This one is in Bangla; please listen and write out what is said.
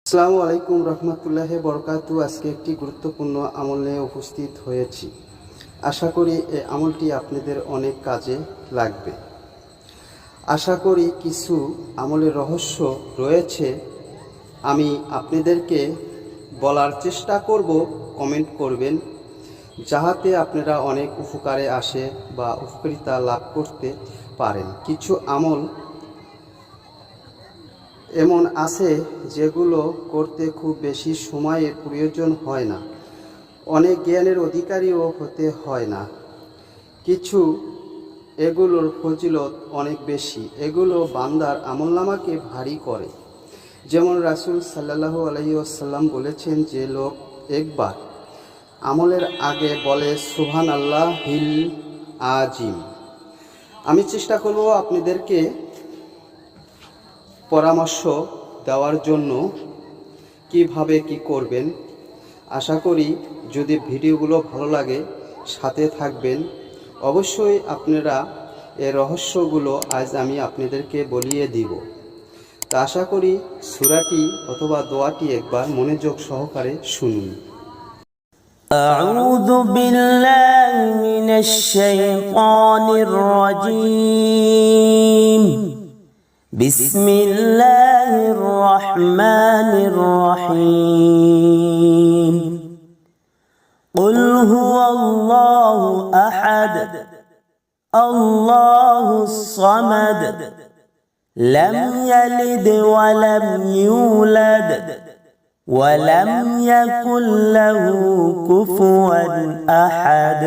আসসালামু আলাইকুম রহমতুল্লাহি বরকাতু। আজকে একটি গুরুত্বপূর্ণ আমল নিয়ে উপস্থিত হয়েছি। আশা করি এই আমলটি আপনাদের অনেক কাজে লাগবে। আশা করি কিছু আমলের রহস্য রয়েছে, আমি আপনাদেরকে বলার চেষ্টা করব। কমেন্ট করবেন, যাহাতে আপনারা অনেক উপকারে আসে বা উপকারিতা লাভ করতে পারেন। কিছু আমল এমন আছে যেগুলো করতে খুব বেশি সময়ের প্রয়োজন হয় না, অনেক জ্ঞানের অধিকারীও হতে হয় না। কিছু এগুলোর ফজিলত অনেক বেশি, এগুলো বান্দার আমলনামাকে ভারী করে। যেমন রাসূল সাল্লাল্লাহু আলাইহি ওয়াসাল্লাম বলেছেন, যে লোক একবার আমলের আগে বলে সুবহানাল্লাহিল আজিম। আমি চেষ্টা করব আপনাদেরকে পরামর্শ দেওয়ার জন্য কিভাবে কি করবেন। আশা করি যদি ভিডিওগুলো ভালো লাগে সাথে থাকবেন। অবশ্যই আপনারা এই রহস্যগুলো আজ আমি আপনাদেরকে বলিয়ে দিব। তা আশা করি সূরাটি অথবা দোয়াটি একবার মনোযোগ সহকারে শুনুন। أعوذ بالله من الشيطان الرجيم. بسم الله الرحمن الرحيم. قل هو الله أحد الله الصمد لم يلد ولم يولد ولم يكن له كفوا أحد.